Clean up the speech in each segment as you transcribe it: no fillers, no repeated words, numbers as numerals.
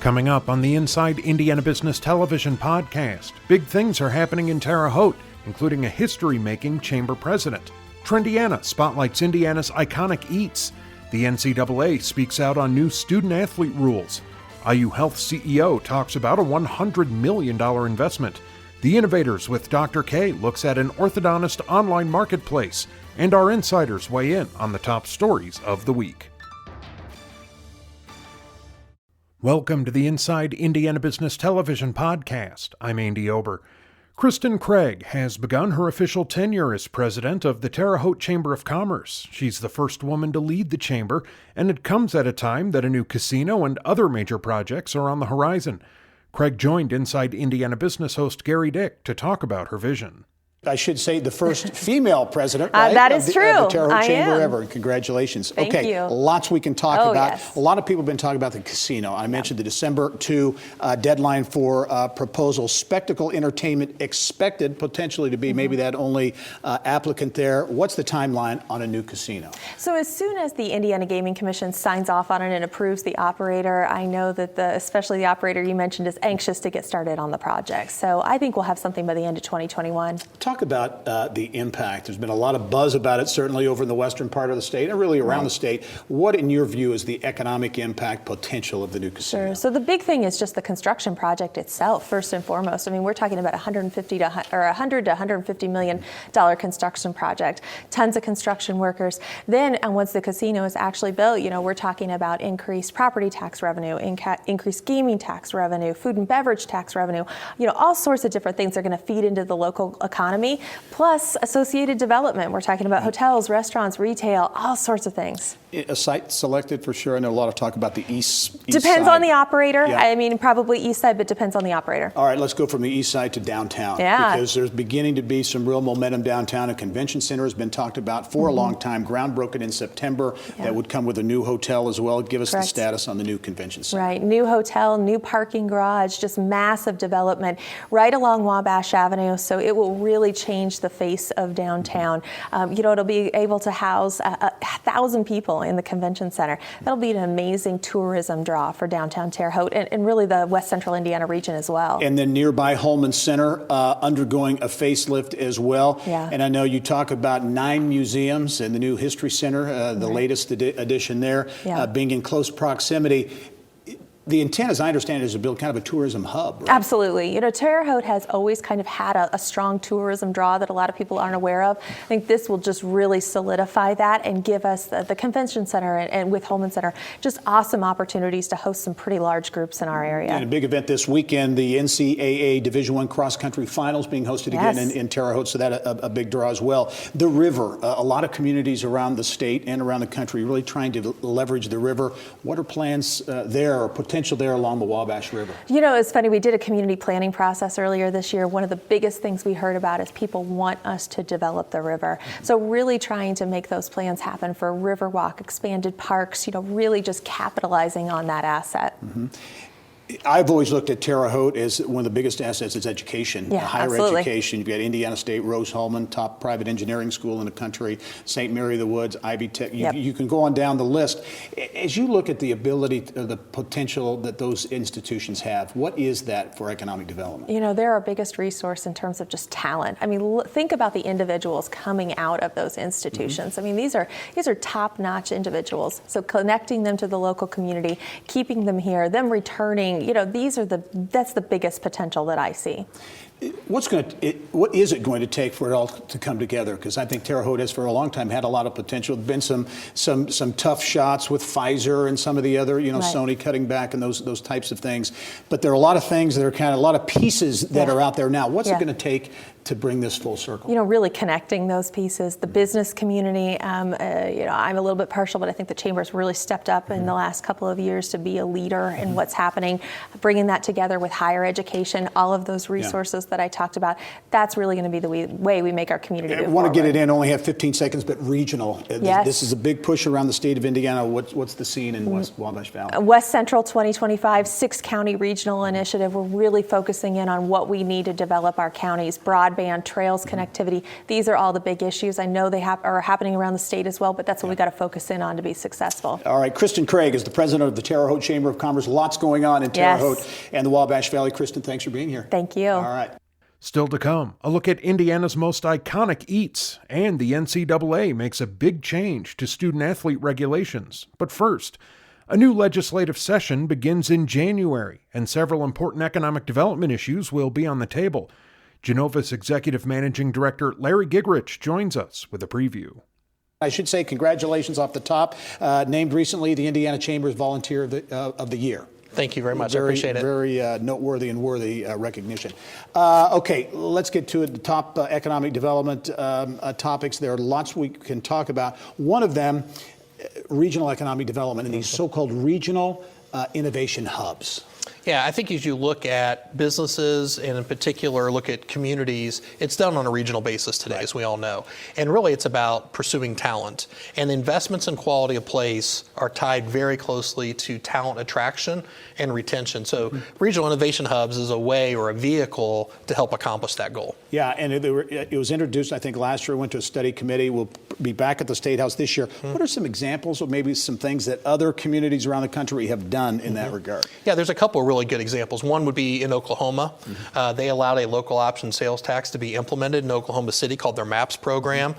Coming up on the Inside Indiana Business Television podcast, big things are happening in Terre Haute, including a history-making chamber president. Trendiana spotlights Indiana's iconic eats. The NCAA speaks out on new student-athlete rules. IU Health CEO talks about a $100 million investment. The INnovators with Dr. K looks at an orthodontist online marketplace. And our insiders weigh in on the top stories of the week. Welcome to the Inside Indiana Business Television podcast. I'm Andy Ober. Kristen Craig has begun her official tenure as president of the Terre Haute Chamber of Commerce. She's the first woman to lead the chamber, and it comes at a time that a new casino and other major projects are on the horizon. Craig joined Inside Indiana Business host Gary Dick to talk about her vision. I should say the first female president, right? That is true. Of the Terre Haute Chamber am. ever. Congratulations. Thank you. Lots we can talk about. Yes. A lot of people have been talking about the casino. I mentioned the December 2 deadline for proposal. Spectacle Entertainment expected potentially to be maybe that only applicant there. What's the timeline on a new casino? So as soon as the Indiana Gaming Commission signs off on it and approves the operator, I know that especially the operator you mentioned is anxious to get started on the project. So I think we'll have something by the end of 2021. Talk about the impact. There's been a lot of buzz about it, certainly over in the western part of the state and really around the state. What, in your view, is the economic impact potential of the new casino? Sure. So the big thing is just the construction project itself, first and foremost. I mean, we're talking about $100 to $150 million construction project, tons of construction workers. Then, and once the casino is actually built, we're talking about increased property tax revenue, increased gaming tax revenue, food and beverage tax revenue. All sorts of different things are going to feed into the local economy. Plus associated development. We're talking about hotels, restaurants, retail, all sorts of things. A site selected for sure. I know a lot of talk about the east Depends side. on the operator. Yeah. I mean, probably east side, but depends on the operator. All right, let's go from the east side to downtown. Yeah. Because there's beginning to be some real momentum downtown. A convention center has been talked about for a long time. Groundbroken in September. Yeah. That would come with a new hotel as well. Give us Correct. the status on the new convention center. Right. New hotel, new parking garage, just massive development right along Wabash Avenue. So it will really change the face of downtown. It'll be able to house 1,000 people in the convention center. That'll be an amazing tourism draw for downtown Terre Haute and really the West Central Indiana region as well. And then nearby Holman Center undergoing a facelift as well. Yeah. And I know you talk about 9 museums and the new History Center, the latest addition there, being in close proximity. The intent, as I understand it, is to build kind of a tourism hub, right? Absolutely. Terre Haute has always kind of had a strong tourism draw that a lot of people aren't aware of. I think this will just really solidify that and give us the convention center and with Holman Center just awesome opportunities to host some pretty large groups in our area. And a big event this weekend, the NCAA Division I cross country finals being hosted again in Terre Haute, so that a big draw as well. The river, a lot of communities around the state and around the country really trying to leverage the river. What are plans there or potential there along the Wabash River? It's funny, we did a community planning process earlier this year. One of the biggest things we heard about is people want us to develop the river. So really trying to make those plans happen for Riverwalk, expanded parks, really just capitalizing on that asset. Mm-hmm. I've always looked at Terre Haute as one of the biggest assets is education, higher absolutely. education. You've got Indiana State, Rose-Hulman, top private engineering school in the country, St. Mary of the Woods, Ivy Tech. You can go on down the list. As you look at the ability, the potential that those institutions have, what is that for economic development? They're our biggest resource in terms of just talent. I mean, think about the individuals coming out of those institutions. Mm-hmm. I mean, these are top-notch individuals. So connecting them to the local community, keeping them here, them returning. That's the biggest potential that I see. What is it going to take for it all to come together? Because I think Terre Haute has for a long time had a lot of potential. There've been some tough shots with Pfizer and some of the other, Sony cutting back and those types of things. But there are a lot of things that are kind of a lot of pieces that are out there now. What's it going to take to bring this full circle? Really connecting those pieces, the business community. I'm a little bit partial, but I think the Chamber's really stepped up in the last couple of years to be a leader in what's happening, bringing that together with higher education, all of those resources that I talked about. That's really going to be the way we make our community move I want to get forward. it in, only have 15 seconds, but regional. Yes. This is a big push around the state of Indiana. What's the scene in West Wabash Valley? West Central 2025, 6-county regional initiative. We're really focusing in on what we need to develop our counties, broadband, trails, connectivity. These are all the big issues. I know they are happening around the state as well, but that's what we got to focus in on to be successful. All right, Kristen Craig is the president of the Terre Haute Chamber of Commerce. Lots going on in Terre Haute and the Wabash Valley. Kristen, thanks for being here. Thank you. All right. Still to come, a look at Indiana's most iconic eats, and the NCAA makes a big change to student-athlete regulations. But first, a new legislative session begins in January, and several important economic development issues will be on the table. Genova's Executive Managing Director Larry Gigrich joins us with a preview. I should say congratulations off the top. Named recently the Indiana Chamber's Volunteer of the Year. Thank you very much. I appreciate it. Very noteworthy and worthy recognition. Okay, let's get to it. The top economic development topics. There are lots we can talk about. One of them, regional economic development and these so-called regional innovation hubs. Yeah, I think as you look at businesses and in particular look at communities, it's done on a regional basis today, as we all know. And really it's about pursuing talent. And investments in quality of place are tied very closely to talent attraction and retention. So regional innovation hubs is a way or a vehicle to help accomplish that goal. Yeah, and it was introduced, I think, last year. Went to a study committee. We'll be back at the State House this year. What are some examples of maybe some things that other communities around the country have done in that regard? Yeah, there's a couple of really good examples. One would be in Oklahoma. They allowed a local option sales tax to be implemented in Oklahoma City called their MAPS program.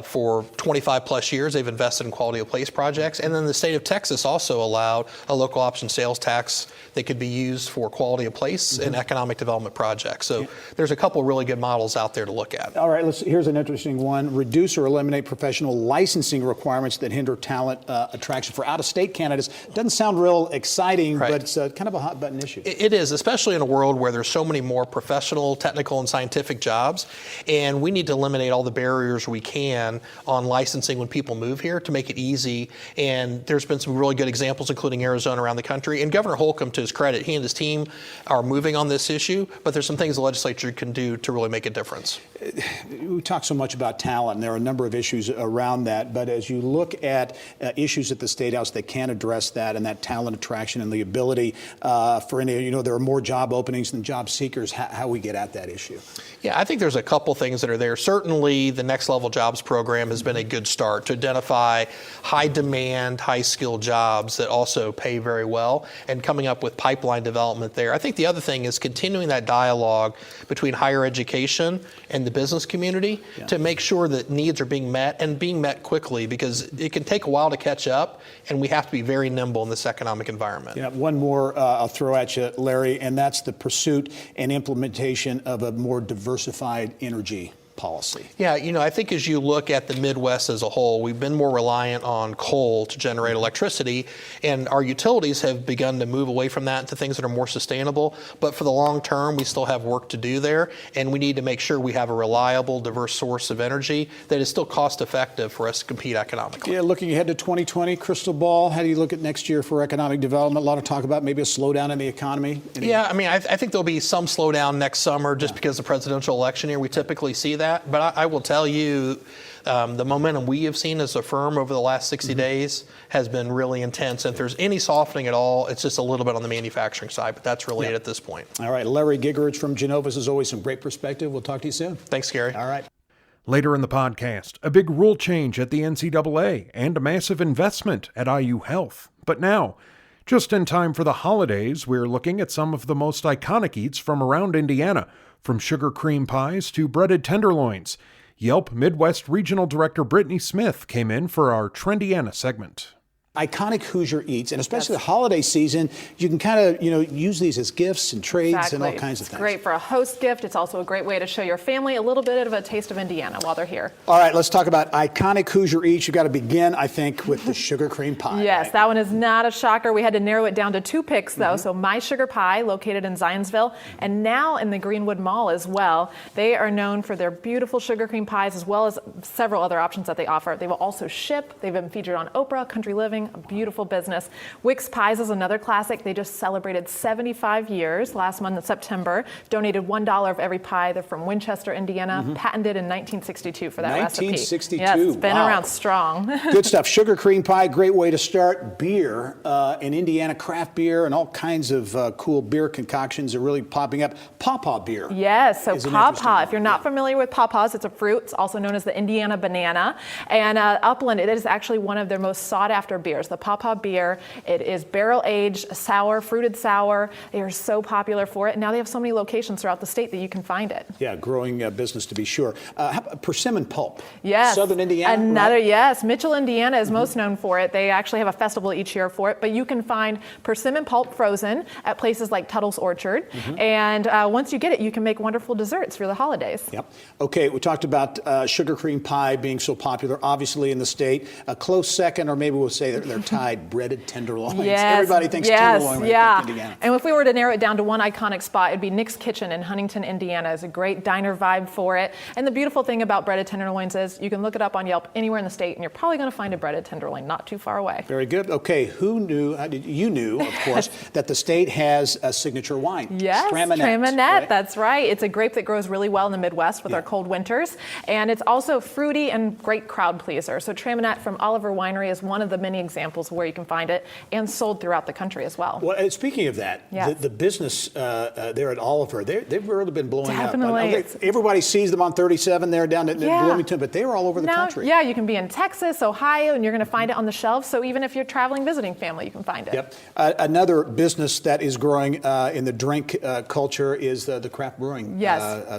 For 25 plus years, they've invested in quality of place projects. And then the state of Texas also allowed a local option sales tax that could be used for quality of place and economic development projects. So there's a couple really good models out there to look at. All right, here's an interesting one. Reduce or eliminate professional licensing requirements that hinder talent attraction for out-of-state candidates. Doesn't sound real exciting, but it's kind of a hot button issue. It is, especially in a world where there's so many more professional, technical, and scientific jobs. And we need to eliminate all the barriers we can on licensing when people move here to make it easy. And there's been some really good examples, including Arizona, around the country. And Governor Holcomb, to his credit, he and his team are moving on this issue, but there's some things the legislature can do to really make a difference. We talk so much about talent, and there are a number of issues around that. But as you look at issues at the State House that can address that and that talent attraction and the ability for any, there are more job openings than job seekers, how we get at that issue. Yeah, I think there's a couple things that are there. Certainly, the Next Level Jobs program has been a good start to identify high demand, high skilled jobs that also pay very well and coming up with pipeline development there. I think the other thing is continuing that dialogue between higher education and the business community to make sure that needs are being met and being met quickly, because it can take a while to catch up and we have to be very nimble in this economic environment. Yeah, one more I'll throw at you, Larry, and that's the pursuit and implementation of a more diversified energy policy. Yeah, I think as you look at the Midwest as a whole, we've been more reliant on coal to generate electricity, and our utilities have begun to move away from that to things that are more sustainable. But for the long term, we still have work to do there, and we need to make sure we have a reliable, diverse source of energy that is still cost effective for us to compete economically. Yeah, looking ahead to 2020, crystal ball, how do you look at next year for economic development? A lot of talk about maybe a slowdown in the economy. Yeah, I think there'll be some slowdown next summer just because of the presidential election year. We typically see that. But I will tell you, the momentum we have seen as a firm over the last 60 days has been really intense. And if there's any softening at all, it's just a little bit on the manufacturing side, but that's really it at this point. All right, Larry Gigrich from Genova's, as always, some great perspective. We'll talk to you soon. Thanks, Gary. All right. Later in the podcast, a big rule change at the NCAA and a massive investment at IU Health. But now, just in time for the holidays, we're looking at some of the most iconic eats from around Indiana, from sugar cream pies to breaded tenderloins. Yelp Midwest Regional Director Brittany Smith came in for our Trendiana segment. Iconic Hoosier eats, and especially the holiday season, you can kind of, use these as gifts and trades and all kinds of things. It's great for a host gift. It's also a great way to show your family a little bit of a taste of Indiana while they're here. All right, let's talk about iconic Hoosier eats. You've got to begin, I think, with the sugar cream pie. Yes, that one is not a shocker. We had to narrow it down to 2 picks, though. So My Sugar Pie, located in Zionsville, and now in the Greenwood Mall as well. They are known for their beautiful sugar cream pies, as well as several other options that they offer. They will also ship. They've been featured on Oprah, Country Living, running a beautiful business. Wix Pies is another classic. They just celebrated 75 years last month in September, donated $1 of every pie. They're from Winchester, Indiana, patented in 1962 for that recipe. 1962. Yes, it's been Wow. around strong. Good stuff. Sugar cream pie, great way to start. Beer in Indiana, craft beer and all kinds of cool beer concoctions are really popping up. Pawpaw beer. Yes, so is an pawpaw. interesting If you're not familiar with pawpaws, it's a fruit. It's also known as the Indiana banana. And Upland, it is actually one of their most sought after beers. The pawpaw beer, it is barrel aged, sour, fruited sour. They are so popular for it. And now they have so many locations throughout the state that you can find it. Yeah, growing business to be sure. Persimmon pulp. Yes. Southern Indiana. Another, right? yes. Mitchell, Indiana is most known for it. They actually have a festival each year for it. But you can find persimmon pulp frozen at places like Tuttle's Orchard. And once you get it, you can make wonderful desserts for the holidays. Yep. Okay, we talked about sugar cream pie being so popular, obviously in the state. A close second, or maybe we'll say they're tied, breaded tenderloins. Yes, Everybody thinks yes, tenderloin when yeah. they think Indiana. And if we were to narrow it down to one iconic spot, it'd be Nick's Kitchen in Huntington, Indiana. It's a great diner vibe for it. And the beautiful thing about breaded tenderloins is you can look it up on Yelp anywhere in the state, and you're probably going to find a breaded tenderloin not too far away. Very good. Okay, who knew, you knew, of course, that the state has a signature wine. Yes, Traminette. right? That's right. It's a grape that grows really well in the Midwest with our cold winters. And it's also fruity and great crowd pleaser. So Traminette from Oliver Winery is one of the many examples where you can find it and sold throughout the country as well. Well, speaking of that, Yes. the business there at Oliver, they've really been blowing Definitely. up. Everybody sees them on 37 there down at Yeah. Bloomington, but they were all over the country. Yeah, you can be in Texas, Ohio, and you're going to find it on the shelves. So even if you're traveling, visiting family, you can find it. Yep. Another business that is growing in the drink culture is the craft brewing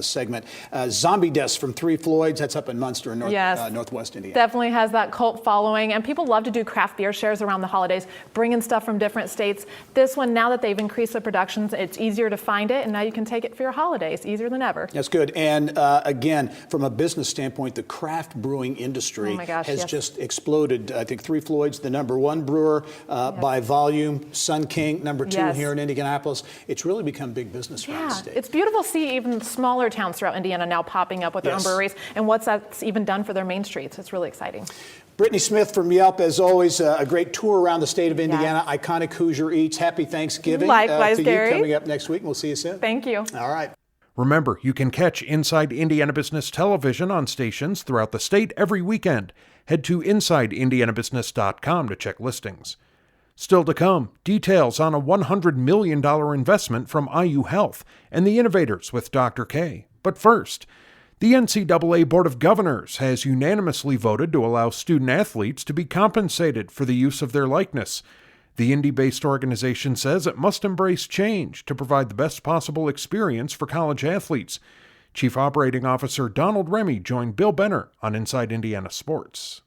segment. Zombie Deaths from Three Floyds, that's up in Munster in Northwest Indiana. Definitely has that cult following, and people love to do craft beer shares around the holidays, bringing stuff from different states. This one, now that they've increased the productions, it's easier to find it, and now you can take it for your holidays, easier than ever. That's good. And again, from a business standpoint, the craft brewing industry has just exploded. I think Three Floyds, the #1 brewer by volume, Sun King, #2 here in Indianapolis. It's really become big business around the state. It's beautiful to see even smaller towns throughout Indiana now popping up with their own breweries, and what that's even done for their main streets. It's really exciting. Brittany Smith from Yelp, as always, a great tour around the state of Indiana. Iconic Hoosier Eats. Happy Thanksgiving Likewise, to Gary. you coming up next week. We'll see you soon. Thank you. All right. Remember, you can catch Inside Indiana Business Television on stations throughout the state every weekend. Head to InsideIndianaBusiness.com to check listings. Still to come, details on a $100 million investment from IU Health and the INnovators with Dr. K. But first, the NCAA Board of Governors has unanimously voted to allow student athletes to be compensated for the use of their likeness. The Indy-based organization says it must embrace change to provide the best possible experience for college athletes. Chief Operating Officer Donald Remy joined Bill Benner on Inside Indiana Sports.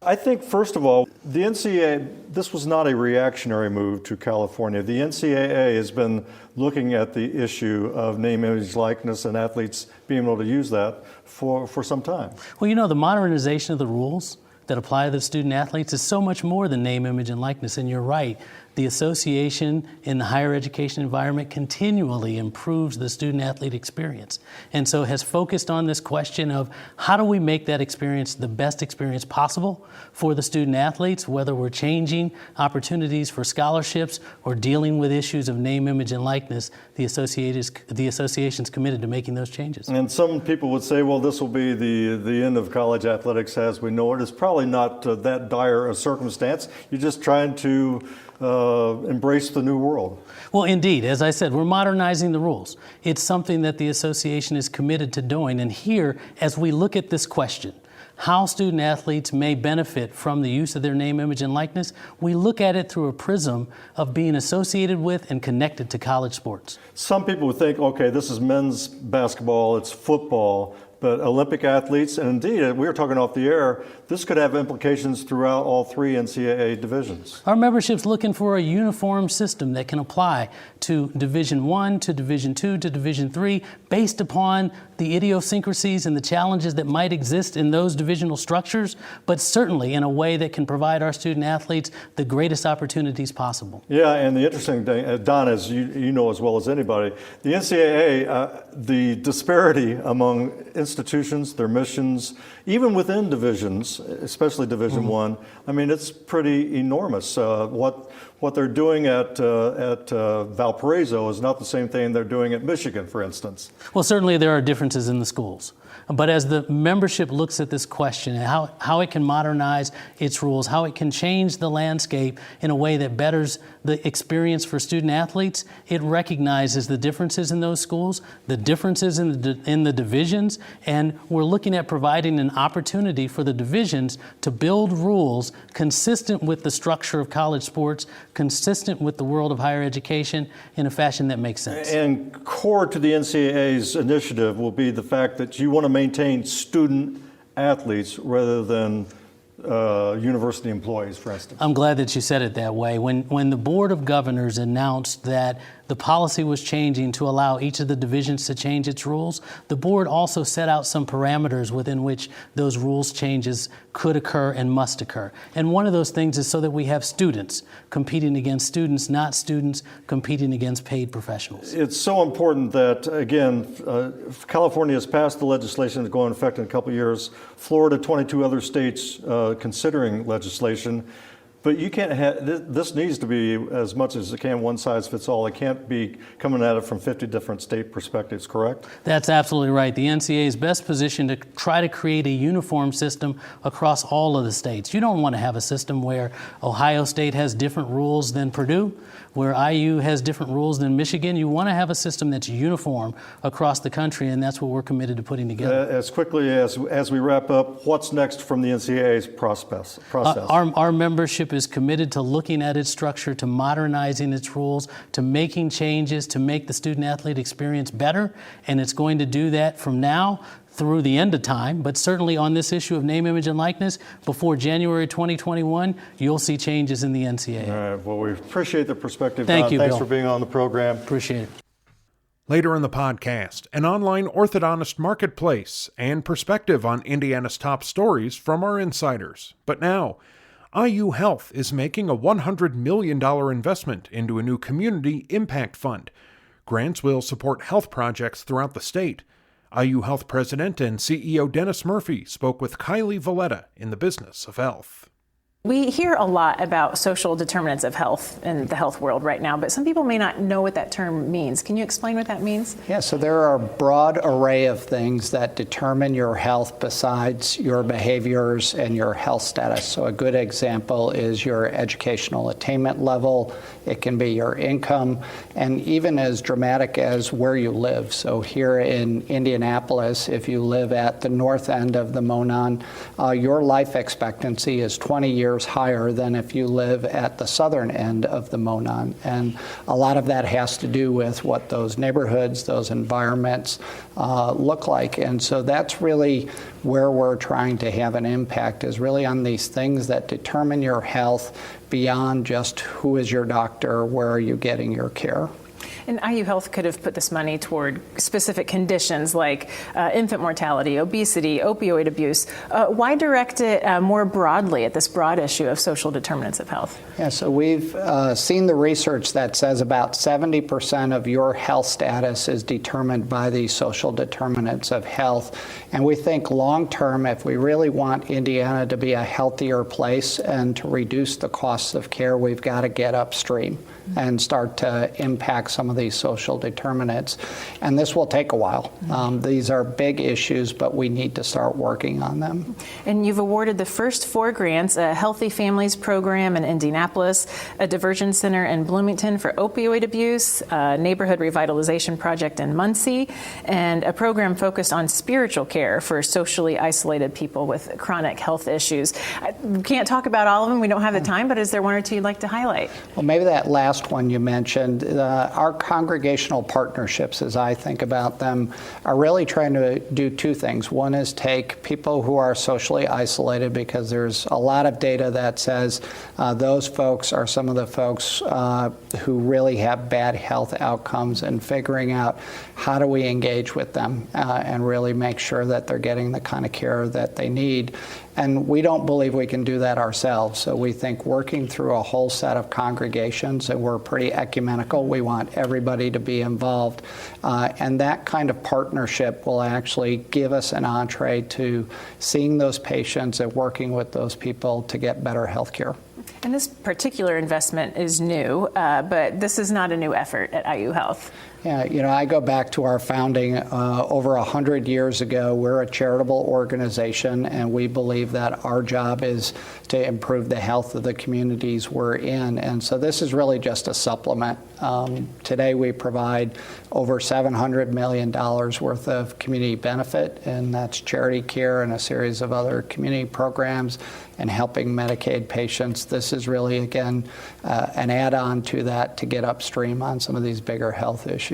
I think, first of all, the NCAA, this was not a reactionary move to California. The NCAA has been looking at the issue of name, image, likeness, and athletes being able to use that for some time. Well, you know, the modernization of the rules that apply to the student athletes is so much more than name, image, and likeness. And you're right, the association in the higher education environment continually improves the student athlete experience. And so has focused on this question of how do we make that experience the best experience possible for the student athletes, whether we're changing opportunities for scholarships or dealing with issues of name, image, and likeness. The association's committed to making those changes. And some people would say, well, this will be the end of college athletics as we know it. It's probably not that dire a circumstance. You're just trying to embrace the new world. Well, indeed, as I said, we're modernizing the rules. It's something that the association is committed to doing. And here, as we look at this question, how student athletes may benefit from the use of their name, image, and likeness, we look at it through a prism of being associated with and connected to college sports. Some people would think, okay, this is men's basketball, it's football, but Olympic athletes, and indeed, we were talking off the air, this could have implications throughout all three NCAA divisions. Our membership's looking for a uniform system that can apply to Division I, to Division II, to Division III, based upon the idiosyncrasies and the challenges that might exist in those divisional structures, but certainly in a way that can provide our student athletes the greatest opportunities possible. Yeah, and the interesting thing, Don, as you know as well as anybody, the NCAA, the disparity among institutions, their missions, even within divisions, especially Division I, I mean, it's pretty enormous. What they're doing at Valparaiso is not the same thing they're doing at Michigan, for instance. Well, certainly there are differences in the schools. But as the membership looks at this question, how it can modernize its rules, how it can change the landscape in a way that betters the experience for student athletes, it recognizes the differences in those schools, the differences in the divisions, and we're looking at providing an opportunity for the divisions to build rules consistent with the structure of college sports, consistent with the world of higher education in a fashion that makes sense. And core to the NCAA's initiative will be the fact that you want to maintain student athletes rather than university employees, for instance. I'm glad that you said it that way. When the Board of Governors announced that the policy was changing to allow each of the divisions to change its rules, the board also set out some parameters within which those rules changes could occur and must occur. And one of those things is so that we have students competing against students, not students competing against paid professionals. It's so important that, again, California has passed the legislation to go into effect in a couple of years. Florida, 22 other states considering legislation. But you can't have, this needs to be, as much as it can, one size fits all. It can't be coming at it from 50 different state perspectives, correct? That's absolutely right. The NCAA is best positioned to try to create a uniform system across all of the states. You don't want to have a system where Ohio State has different rules than Purdue, where IU has different rules than Michigan. You want to have a system that's uniform across the country, and that's what we're committed to putting together. As quickly as we wrap up, what's next from the NCAA's process? Our membership is committed to looking at its structure, to modernizing its rules, to making changes to make the student-athlete experience better, and it's going to do that from now through the end of time, but certainly on this issue of name, image, and likeness, before January 2021, you'll see changes in the NCAA. All right, well, we appreciate the perspective. Thank you, Thanks Bill. for being on the program. Appreciate it. Later in the podcast, an online orthodontist marketplace and perspective on Indiana's top stories from our insiders. But now, IU Health is making a $100 million investment into a new community impact fund. Grants will support health projects throughout the state. IU Health President and CEO Dennis Murphy spoke with Kylie Valletta in the Business of Health. We hear a lot about social determinants of health in the health world right now, but some people may not know what that term means. Can you explain what that means? Yeah, so there are a broad array of things that determine your health besides your behaviors and your health status. So a good example is your educational attainment level. It can be your income, and even as dramatic as where you live. So here in Indianapolis, if you live at the north end of the Monon, your life expectancy is 20 years higher than if you live at the southern end of the Monon. And a lot of that has to do with what those neighborhoods, those environments look like. And so that's really where we're trying to have an impact, is really on these things that determine your health beyond just who is your doctor, where are you getting your care. And IU Health could have put this money toward specific conditions like infant mortality, obesity, opioid abuse. Why direct it more broadly at this broad issue of social determinants of health? Yeah, so we've seen the research that says about 70% of your health status is determined by these social determinants of health. And we think long term, if we really want Indiana to be a healthier place and to reduce the costs of care, we've got to get upstream and start to impact some of these social determinants. And this will take a while. These are big issues, but we need to start working on them. And you've awarded the first 4 grants, a Healthy Families program in Indianapolis, a diversion center in Bloomington for opioid abuse, a neighborhood revitalization project in Muncie, and a program focused on spiritual care for socially isolated people with chronic health issues. We can't talk about all of them. We don't have the time, but is there one or two you'd like to highlight? Well, maybe that last last one you mentioned, our congregational partnerships, as I think about them, are really trying to do two things. One is take people who are socially isolated, because there's a lot of data that says those folks are some of the folks who really have bad health outcomes, and figuring out how do we engage with them and really make sure that they're getting the kind of care that they need. And we don't believe we can do that ourselves. So we think working through a whole set of congregations, and we're pretty ecumenical, we want everybody to be involved. And that kind of partnership will actually give us an entree to seeing those patients and working with those people to get better health care. And this particular investment is new, but this is not a new effort at IU Health. Yeah, I go back to our founding over 100 years ago. We're a charitable organization, and we believe that our job is to improve the health of the communities we're in. And so this is really just a supplement. Today we provide over $700 million worth of community benefit, and that's charity care and a series of other community programs and helping Medicaid patients. This is really, again, an add-on to that to get upstream on some of these bigger health issues.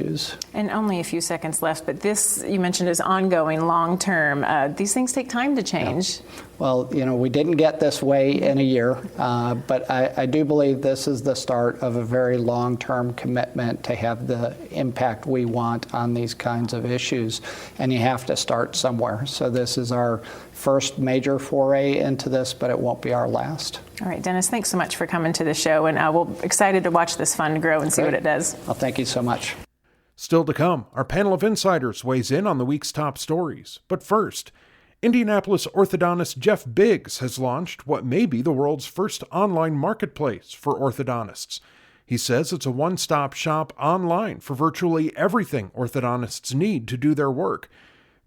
And only a few seconds left, but this, you mentioned, is ongoing, long-term. These things take time to change. Yeah. Well, we didn't get this way in a year, but I do believe this is the start of a very long-term commitment to have the impact we want on these kinds of issues, and you have to start somewhere. So this is our first major foray into this, but it won't be our last. All right, Dennis, thanks so much for coming to the show, and we're excited to watch this fund grow and see what it does. Well, thank you so much. Still to come, our panel of insiders weighs in on the week's top stories. But first, Indianapolis orthodontist Jeff Biggs has launched what may be the world's first online marketplace for orthodontists. He says it's a one-stop shop online for virtually everything orthodontists need to do their work.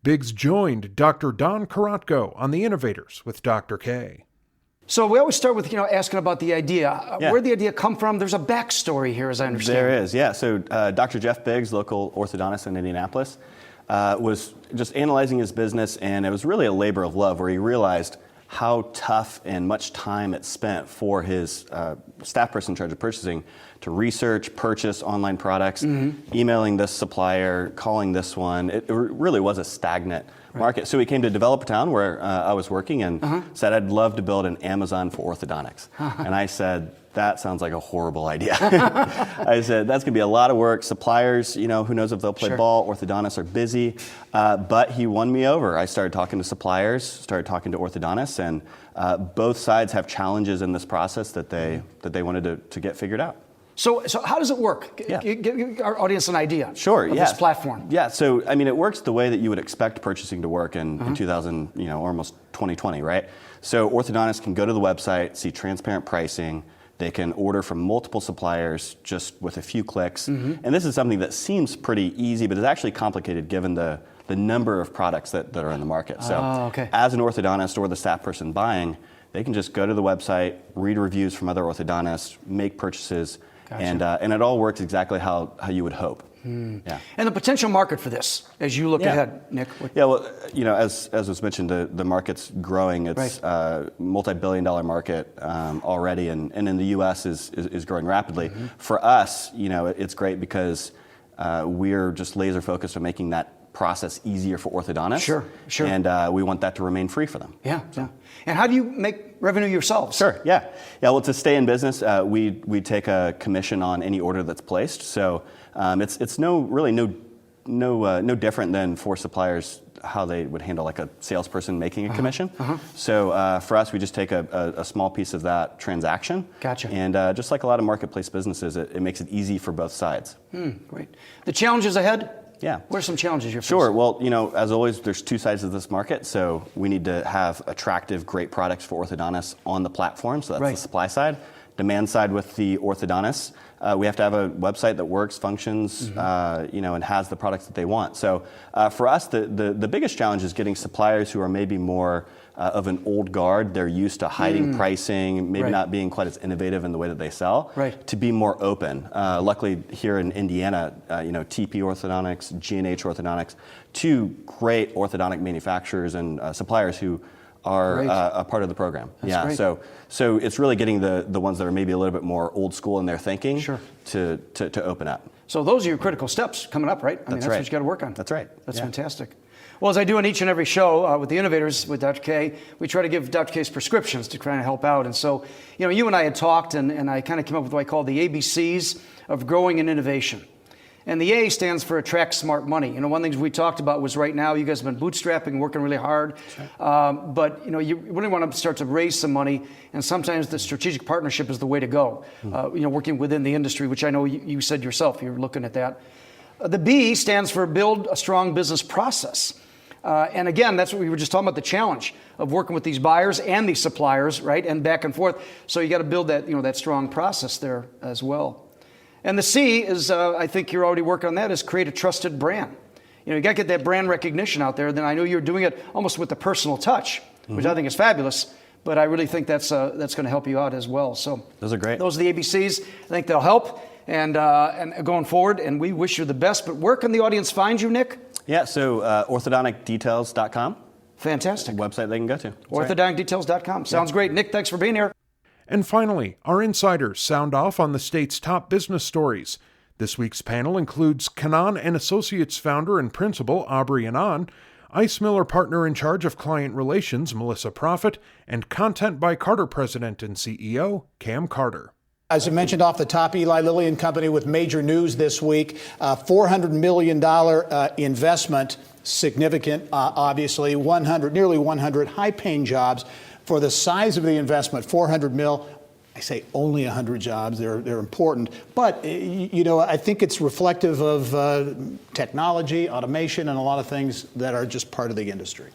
Biggs joined Dr. Don Karotko on the INnovators with Dr. K. So we always start with, asking about the idea. Where'd the idea come from? There's a backstory here, as I understand. There is, yeah. So Dr. Jeff Biggs, local orthodontist in Indianapolis, was just analyzing his business, and it was really a labor of love, where he realized how tough and much time it spent for his staff person in charge of purchasing to research, purchase online products, emailing this supplier, calling this one. It really was a stagnant market. So he came to Developer Town, where I was working, and said, I'd love to build an Amazon for orthodontics. And I said, that sounds like a horrible idea. I said, that's going to be a lot of work. Suppliers, who knows if they'll play ball. Orthodontists are busy. But he won me over. I started talking to suppliers, started talking to orthodontists, and both sides have challenges in this process that they wanted to get figured out. So how does it work? Give our audience an idea of this platform. Yeah, so it works the way that you would expect purchasing to work in 2000, almost 2020, right? So orthodontists can go to the website, see transparent pricing. They can order from multiple suppliers just with a few clicks. And this is something that seems pretty easy, but is actually complicated given the number of products that are in the market. So as an orthodontist or the staff person buying, they can just go to the website, read reviews from other orthodontists, make purchases, and it all works exactly how you would hope. Yeah. And the potential market for this, as you look ahead, Nick? Yeah, well, as was mentioned, the market's growing. It's a multi-billion-dollar market already, and in the U.S. is growing rapidly. For us, it's great because we're just laser focused on making that process easier for orthodontists. Sure. And we want that to remain free for them. Yeah. And how do you make revenue yourselves? Sure. Yeah. Well, to stay in business, we take a commission on any order that's placed. So it's no different than for suppliers how they would handle like a salesperson making a commission. So for us, we just take a small piece of that transaction. Gotcha. And just like a lot of marketplace businesses, it makes it easy for both sides. Great. The challenges ahead? Yeah. What are some challenges you're facing? Sure. Well, as always, there's two sides of this market. So we need to have attractive, great products for orthodontists on the platform. So that's the supply side. Demand side with the orthodontists. We have to have a website that works, functions, and has the products that they want. So for us, the biggest challenge is getting suppliers who are maybe more of an old guard. They're used to hiding pricing, maybe not being quite as innovative in the way that they sell, to be more open. Luckily, here in Indiana, TP Orthodontics, G&H Orthodontics, two great orthodontic manufacturers and suppliers who are a part of the program. That's great. So it's really getting the ones that are maybe a little bit more old school in their thinking to open up. So those are your critical steps coming up, right? I mean, that's right. what you got to work on. That's right. That's fantastic. Well, as I do on each and every show with the Innovators with Dr. K, we try to give Dr. K's prescriptions to try and help out. And so, you and I had talked, and I kind of came up with what I call the ABCs of growing and innovation. And the A stands for attract smart money. One of the things we talked about was right now you guys have been bootstrapping, working really hard. But you really want to start to raise some money, and sometimes the strategic partnership is the way to go. Working within the industry, which I know you said yourself, you're looking at that. The B stands for build a strong business process. And again, that's what we were just talking about, the challenge of working with these buyers and these suppliers, right? And back and forth. So you got to build that, that strong process there as well. And the C is, I think you're already working on that, is create a trusted brand. You got to get that brand recognition out there. Then I know you're doing it almost with the personal touch, which I think is fabulous. But I really think that's going to help you out as well. So those are great. Those are the ABCs. I think they'll help and going forward. And we wish you the best. But where can the audience find you, Nick? Yeah, so orthodonticdetails.com. Fantastic. Website they can go to. Orthodonticdetails.com. Sounds great. Nick, thanks for being here. And finally, our insiders sound off on the state's top business stories. This week's panel includes Canaan & Associates founder and principal Aubrey Annan, Ice Miller partner in charge of client relations Melissa Profit, and Content by Carter president and CEO Cam Carter. As I mentioned off the top, Eli Lilly and Company with major news this week, $400 million investment, significant, obviously, nearly 100 high-paying jobs. For the size of the investment, $400 mil, I say only 100 jobs, they're important. But, I think it's reflective of technology, automation, and a lot of things that are just part of the industry.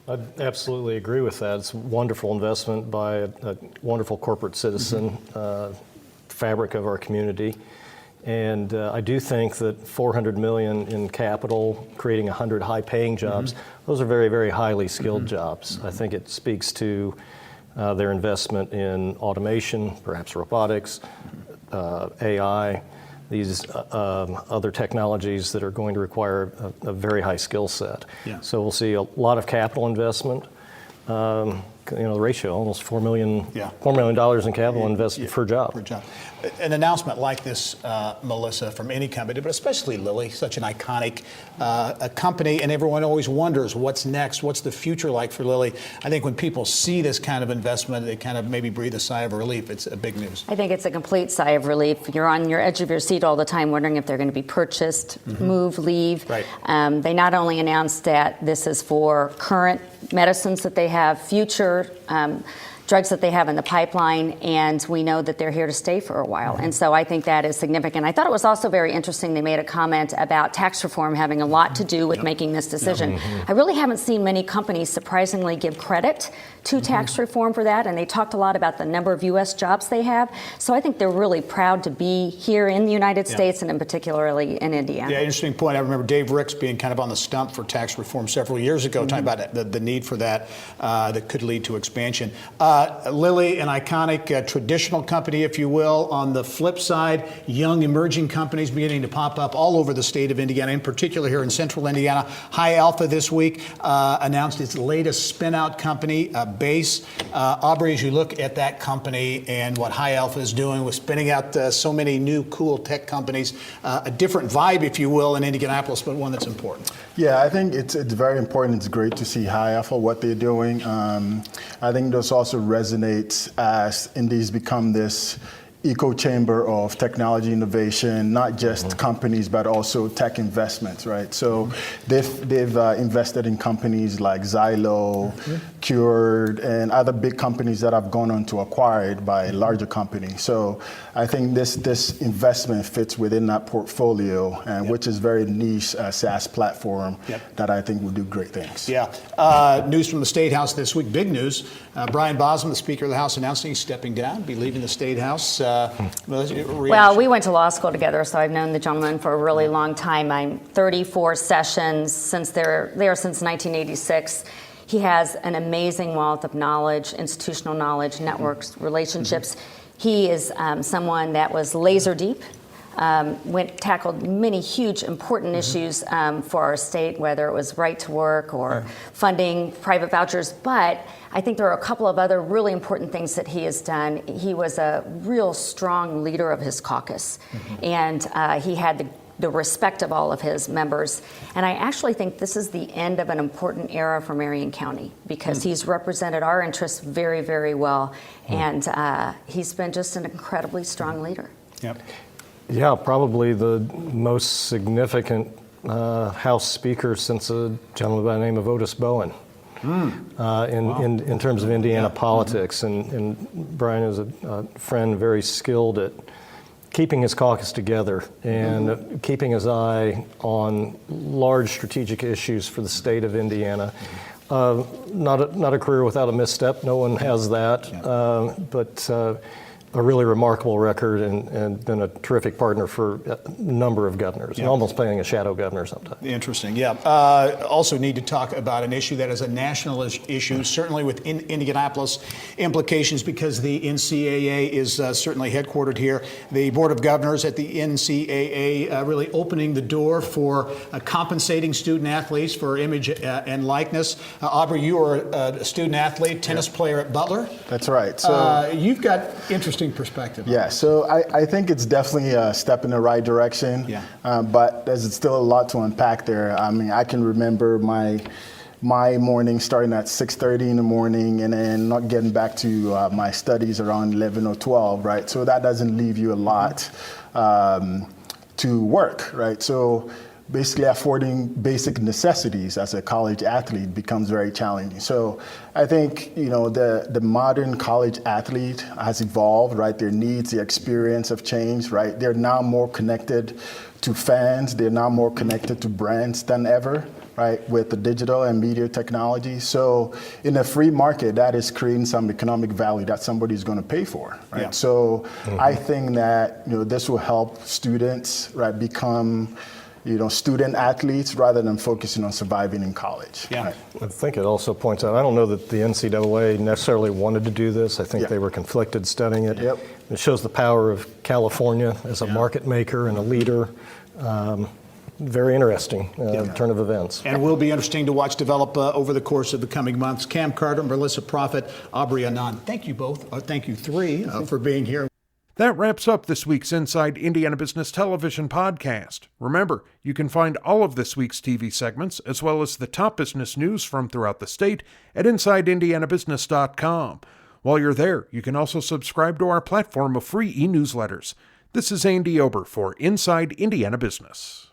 I absolutely agree with that. It's a wonderful investment by a wonderful corporate citizen, fabric of our community. And I do think that $400 million in capital, creating 100 high-paying jobs, those are very, very highly skilled jobs. I think it speaks to their investment in automation, perhaps robotics, AI, these other technologies that are going to require a very high skill set. Yeah. So we'll see a lot of capital investment. The ratio, almost $4 million in capital invested per job. An announcement like this, Melissa, from any company, but especially Lilly, such an iconic a company, and everyone always wonders what's next, what's the future like for Lilly. I think when people see this kind of investment, they kind of maybe breathe a sigh of relief. It's a big news. I think it's a complete sigh of relief. You're on your edge of your seat all the time wondering if they're going to be purchased, move, leave. Right. They not only announced that this is for current medicines that they have, future drugs that they have in the pipeline, and we know that they're here to stay for a while. And so I think that is significant. I thought it was also very interesting they made a comment about tax reform having a lot to do with making this decision. I really haven't seen many companies surprisingly give credit to tax reform for that, and they talked a lot about the number of U.S. jobs they have. So I think they're really proud to be here in the United States, and in particularly in Indiana. Yeah, interesting point. I remember Dave Ricks being kind of on the stump for tax reform several years ago, talking about the need for that that could lead to expansion. Lilly, an iconic traditional company, if you will. On the flip side, young emerging companies beginning to pop up all over the state of Indiana, in particular here in central Indiana. High Alpha this week announced its latest spin-out company, Base. Aubrey, as you look at that company and what High Alpha is doing with spinning out so many new cool tech companies, a different vibe, if you will, in Indianapolis, but one that's important. Yeah, I think it's very important. It's great to see High Alpha, what they're doing. I think this also resonates as Indy's become this echo chamber of technology innovation, not just companies, but also tech investments, right? So they've invested in companies like Xylo, Cured, and other big companies that have gone on to acquired by larger companies. So I think this investment fits within that portfolio, and which is very niche SaaS platform that I think will do great things. Yeah. News from the State House this week, big news. Brian Bosma, the Speaker of the House, announcing he's stepping down, be leaving the State House. Well, we went to law school together, so I've known the gentleman for a really long time. I'm 34 sessions since they're there since 1986. He has an amazing wealth of knowledge, institutional knowledge, networks, relationships. He is someone that was laser deep tackled many huge, important issues for our state, whether it was right to work or funding private vouchers. But I think there are a couple of other really important things that he has done. He was a real strong leader of his caucus, and he had the respect of all of his members. And I actually think this is the end of an important era for Marion County, because he's represented our interests very, very well, and he's been just an incredibly strong leader. Yep. Yeah, probably the most significant House Speaker since a gentleman by the name of Otis Bowen. In terms of Indiana politics. And Brian is a friend very skilled at keeping his caucus together and keeping his eye on large strategic issues for the state of Indiana. Not a career without a misstep. No one has that. But a really remarkable record and been a terrific partner for a number of governors, and almost playing a shadow governor sometimes. Interesting, yeah. Also need to talk about an issue that is a national issue, certainly with Indianapolis implications, because the NCAA is certainly headquartered here. The Board of Governors at the NCAA really opening the door for compensating student athletes for image and likeness. Aubrey, you are a student athlete, tennis player at Butler. That's right. So you've got interesting perspective. Yeah, so I think it's definitely a step in the right direction. Yeah. But there's still a lot to unpack there. I mean, I can remember my morning starting at 6:30 in the morning and then not getting back to my studies around 11 or 12, right? So that doesn't leave you a lot to work, right? So basically affording basic necessities as a college athlete becomes very challenging. So I think, the modern college athlete has evolved, right? Their needs, their experience have changed, right? They're now more connected to fans. They're now more connected to brands than ever, right? With the digital and media technology. So in a free market, that is creating some economic value that somebody's going to pay for, right? Yeah. So I think that, this will help students, right, become student athletes rather than focusing on surviving in college. Yeah. Right. I think it also points out, I don't know that the NCAA necessarily wanted to do this. I think they were conflicted studying it. Yep. It shows the power of California as a market maker and a leader. Very interesting turn of events. And will be interesting to watch develop over the course of the coming months. Cam Carter, Melissa Prophet, Aubrey Anand. Thank you both. Thank you three for being here. That wraps up this week's Inside Indiana Business Television podcast. Remember, you can find all of this week's TV segments, as well as the top business news from throughout the state, at InsideIndianaBusiness.com. While you're there, you can also subscribe to our platform of free e-newsletters. This is Andy Ober for Inside Indiana Business.